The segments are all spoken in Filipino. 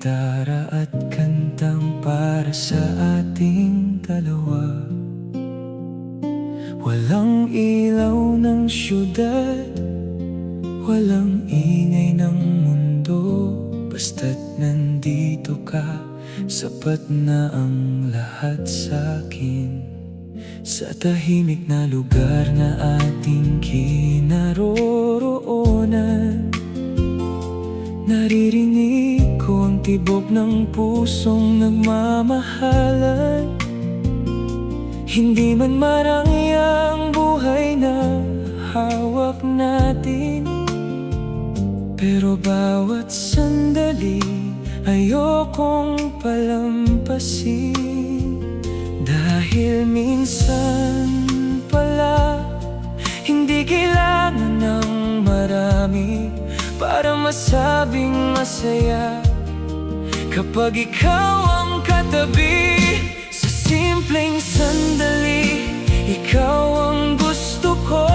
gitara at kantang para sa ating dalawa. Walang ilaw ng syudad, walang ingay ng mundo. Basta't nandito ka, sapat na ang lahat sa'kin. Sa tahimik na lugar na ating kinaroroonan, naririnig ko ang tibok ng pusong nagmamahalan. Hindi man marangya ang buhay na hawak natin, pero bawat sandali ayokong palampasin. Dahil minsan pala hindi kailangan ng marami para masabing masaya. Kapag ikaw ang katabi, sa simpleng sandali, ikaw ang gusto ko.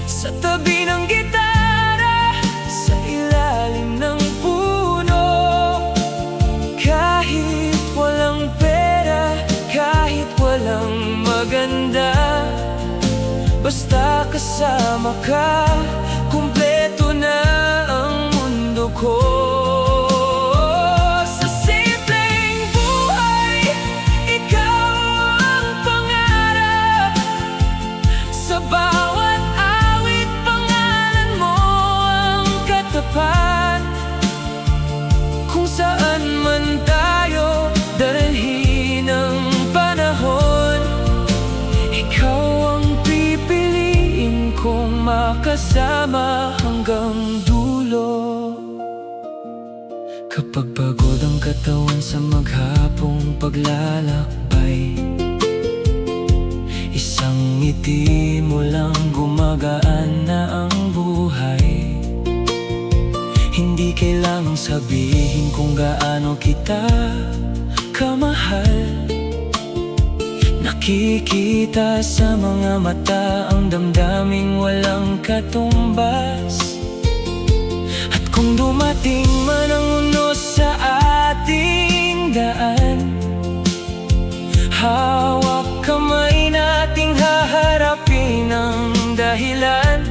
Sa tabi ng gitara, sa ilalim ng puno, kahit walang pera, kahit walang maganda, basta kasama ka, kumpleto na ang mundo ko. Sa simpleng buhay, ikaw ang pangarap. Sa bawat awit, pangalan mo ang katapat. Kung saan man tayo dalhin ng panahon, ikaw ang pipiliin kong makasama hanggang dulo. Kapag pagod ang katawan sa maghapong paglalakbay, isang ngiti mo lang gumagaan na ang buhay. Hindi kailangang sabihin kung gaano kita kamahal. Nakikita sa mga mata ang damdaming walang katumbas. At kung dumating man ang unos sa ating daan, hawak kamay nating haharapin ang dahilan.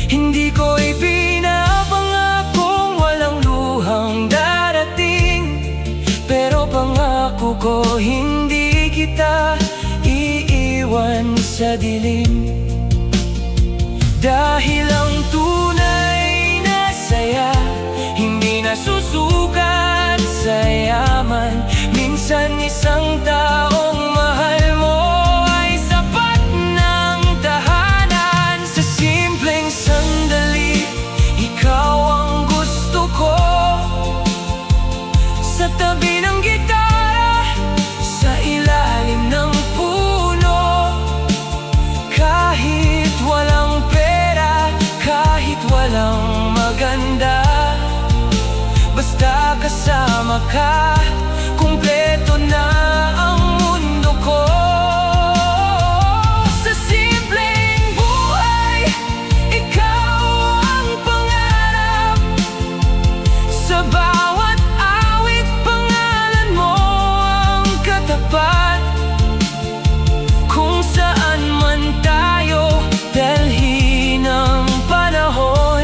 Hindi ko ipinapangakong walang luhang darating, pero pangako ko hindi kita iiwan sa dilim. Dahil ang tunay na saya hindi nasusukat sa yaman. Minsan isang taong mahal mo ay sapat ng tahanan. Sa simpleng sandali, ikaw ang gusto ko. Sa tabi ng gitara, sa ilalim ng puno, kahit walang pera, kahit walang maganda, basta kasama ka, kumpleto na ang mundo ko. Sa simpleng buhay, ikaw ang pangarap. Sa bawat awit, pangalan mo ang katapat. Kung saan man tayo dalhin ng panahon,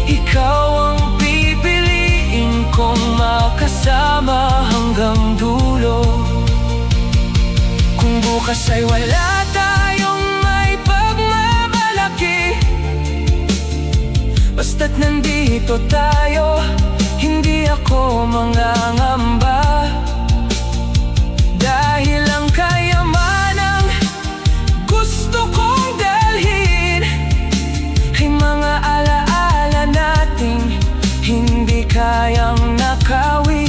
ikaw ang pipiliin kong makasama hanggang dulo. Kung bukas ay wala tayong may pagmamalaki, basta't nandito tayo, hindi ako mangangamba. Dahil ang kayamanang gusto kong dalhin ay mga alaala nating hindi kayang nakawin.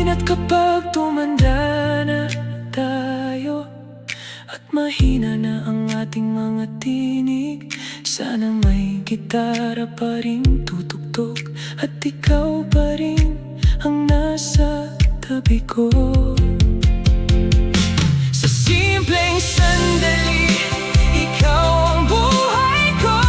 At kapag tumanda na tayo at mahina na ang ating mga tinig, sana may gitara pa rin tutugtog at ikaw pa rin ang nasa tabi ko. Sa simpleng sandali, ikaw ang buhay ko.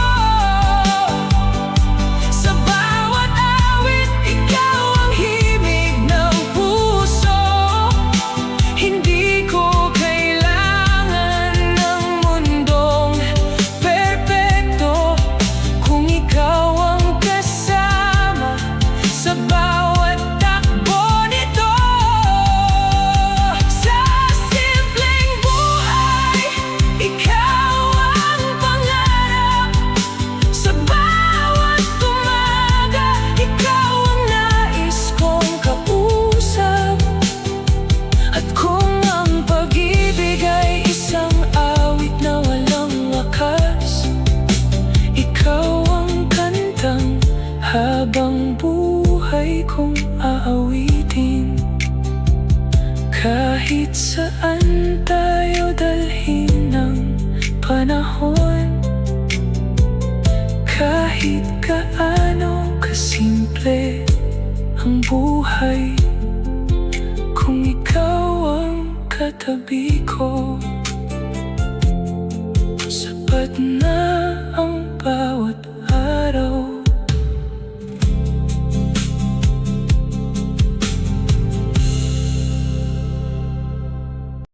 Kahit saan tayo dalhin ng panahon, kahit gaano kasimple ang buhay, kung ikaw ang katabi ko, sapat na